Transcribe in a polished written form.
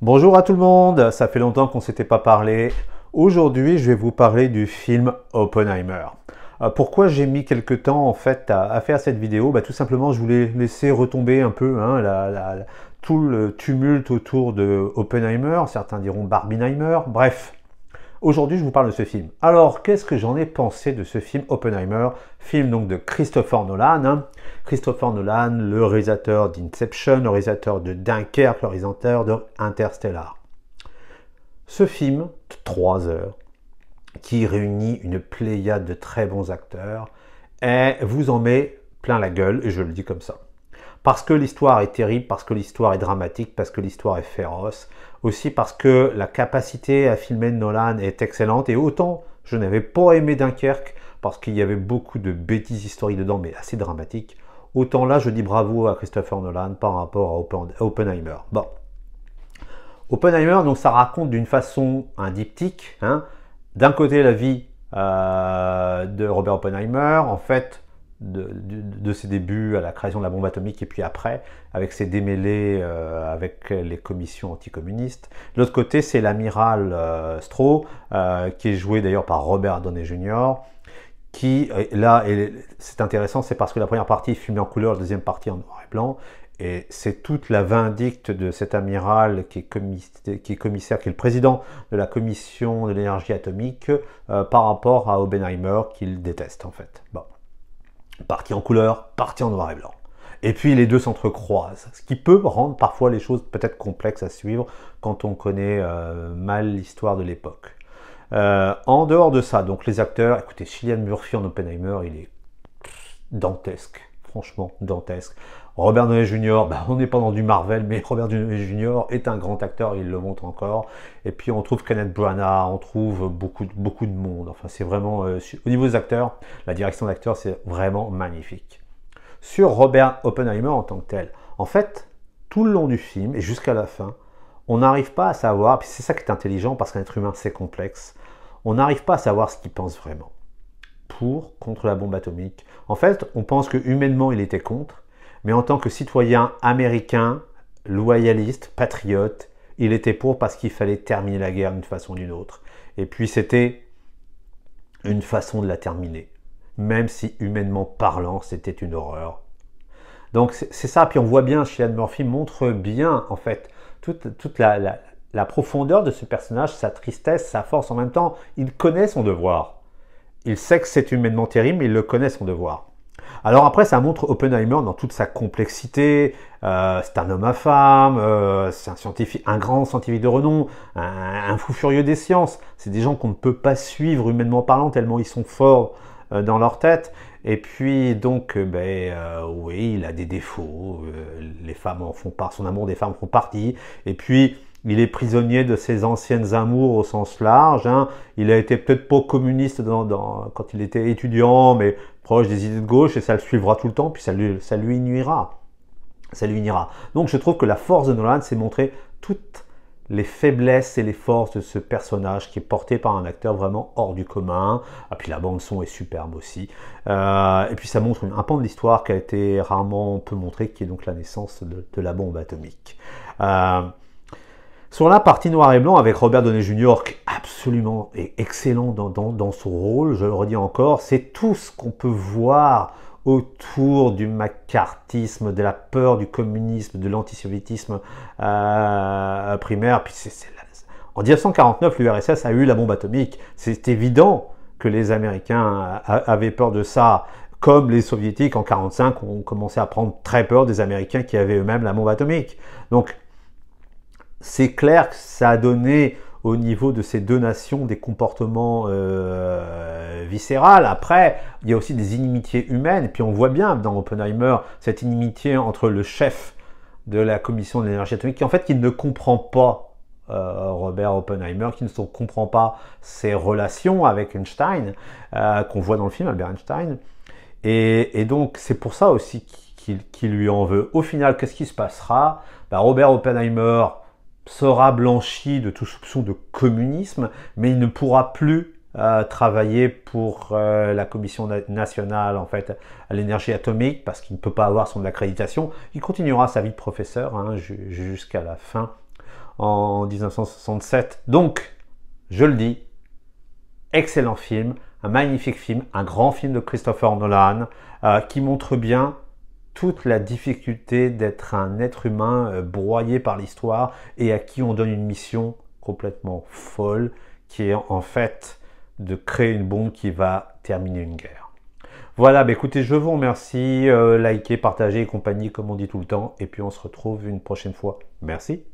Bonjour à tout le monde, ça fait longtemps qu'on ne s'était pas parlé. Aujourd'hui, je vais vous parler du film Oppenheimer. Pourquoi j'ai mis quelques temps en fait à faire cette vidéo? Tout simplement, je voulais laisser retomber un peu tout le tumulte autour de Oppenheimer, certains diront Barbenheimer, bref. Aujourd'hui, je vous parle de ce film. Alors, qu'est-ce que j'en ai pensé de ce film Oppenheimer? Film donc de Christopher Nolan. Christopher Nolan, le réalisateur d'Inception, le réalisateur de Dunkerque, le réalisateur de Interstellar. Ce film de 3 heures, qui réunit une pléiade de très bons acteurs, et vous en met plein la gueule, et je le dis comme ça. Parce que l'histoire est terrible, parce que l'histoire est dramatique, parce que l'histoire est féroce, aussi parce que la capacité à filmer de Nolan est excellente, et autant je n'avais pas aimé Dunkerque, parce qu'il y avait beaucoup de bêtises historiques dedans, mais assez dramatiques, autant là je dis bravo à Christopher Nolan par rapport à Oppenheimer. Bon. Oppenheimer, donc ça raconte d'une façon un diptyque, d'un côté la vie de Robert Oppenheimer, en fait, de ses débuts à la création de la bombe atomique et puis après, avec ses démêlés avec les commissions anticommunistes. De l'autre côté, c'est l'amiral Stroh, qui est joué d'ailleurs par Robert Downey Jr., qui, là, c'est intéressant, c'est parce que la première partie est filmée en couleur, la deuxième partie en noir et blanc, et c'est toute la vindicte de cet amiral qui est commissaire, qui est le président de la commission de l'énergie atomique, par rapport à Oppenheimer, qu'il déteste en fait. Bon. Partie en couleur, partie en noir et blanc. Et puis les deux s'entrecroisent, ce qui peut rendre parfois les choses peut-être complexes à suivre quand on connaît mal l'histoire de l'époque. En dehors de ça, donc les acteurs, écoutez, Cillian Murphy en Oppenheimer, il est dantesque, franchement dantesque. Robert Downey Jr., on n'est pas dans du Marvel, mais Robert Downey Jr. est un grand acteur, il le montre encore. Et puis on trouve Kenneth Branagh, on trouve beaucoup de monde. Enfin, c'est vraiment, au niveau des acteurs, la direction d'acteurs, c'est vraiment magnifique. Sur Robert Oppenheimer en tant que tel, en fait, tout le long du film et jusqu'à la fin, on n'arrive pas à savoir, puis c'est ça qui est intelligent parce qu'un être humain c'est complexe, on n'arrive pas à savoir ce qu'il pense vraiment. Contre la bombe atomique. En fait, on pense que humainement il était contre, mais en tant que citoyen américain, loyaliste, patriote, il était pour parce qu'il fallait terminer la guerre d'une façon ou d'une autre. Et puis c'était une façon de la terminer, même si humainement parlant, c'était une horreur. Donc c'est ça, puis on voit bien, Cillian Murphy montre bien en fait toute la profondeur de ce personnage, sa tristesse, sa force en même temps. Il connaît son devoir. Il sait que c'est humainement terrible, mais il le connaît son devoir. Alors après, ça montre Oppenheimer dans toute sa complexité. C'est un homme à femme, c'est un scientifique, un grand scientifique de renom, un fou furieux des sciences. C'est des gens qu'on ne peut pas suivre humainement parlant tellement ils sont forts dans leur tête. Et puis donc, oui, il a des défauts. Les femmes en font part, son amour des femmes font partie. Et puis il est prisonnier de ses anciennes amours au sens large. Il a été peut-être pas communiste quand il était étudiant, mais proche des idées de gauche, et ça le suivra tout le temps, puis ça lui nuira. Ça lui nuira. Donc je trouve que la force de Nolan, c'est montrer toutes les faiblesses et les forces de ce personnage qui est porté par un acteur vraiment hors du commun. Et puis la bande-son est superbe aussi. Et puis ça montre un pan de l'histoire qui a été rarement peu montré, qui est donc la naissance de la bombe atomique. Sur la partie noir et blanc avec Robert Downey Jr. qui est absolument excellent dans son rôle, je le redis encore, c'est tout ce qu'on peut voir autour du macartisme, de la peur du communisme, de l'antisémitisme primaire. Puis en 1949, l'URSS a eu la bombe atomique. C'est évident que les Américains avaient peur de ça, comme les Soviétiques en 1945 ont commencé à prendre très peur des Américains qui avaient eux-mêmes la bombe atomique. Donc, c'est clair que ça a donné au niveau de ces deux nations des comportements viscérales. Après, il y a aussi des inimitiés humaines. Et puis on voit bien dans Oppenheimer cette inimitié entre le chef de la commission de l'énergie atomique qui en fait qui ne comprend pas Robert Oppenheimer, qui ne comprend pas ses relations avec Einstein, qu'on voit dans le film, Albert Einstein. Et donc c'est pour ça aussi qu'il lui en veut. Au final, qu'est-ce qui se passera? Robert Oppenheimer sera blanchi de tout soupçon de communisme, mais il ne pourra plus travailler pour la commission nationale en fait à l'énergie atomique parce qu'il ne peut pas avoir son accréditation. Il continuera sa vie de professeur jusqu'à la fin en 1967. Donc, je le dis, excellent film, un magnifique film, un grand film de Christopher Nolan qui montre bien toute la difficulté d'être un être humain broyé par l'histoire et à qui on donne une mission complètement folle qui est en fait de créer une bombe qui va terminer une guerre. Voilà, bah écoutez, je vous remercie, likez, partagez et compagnie comme on dit tout le temps et puis on se retrouve une prochaine fois. Merci.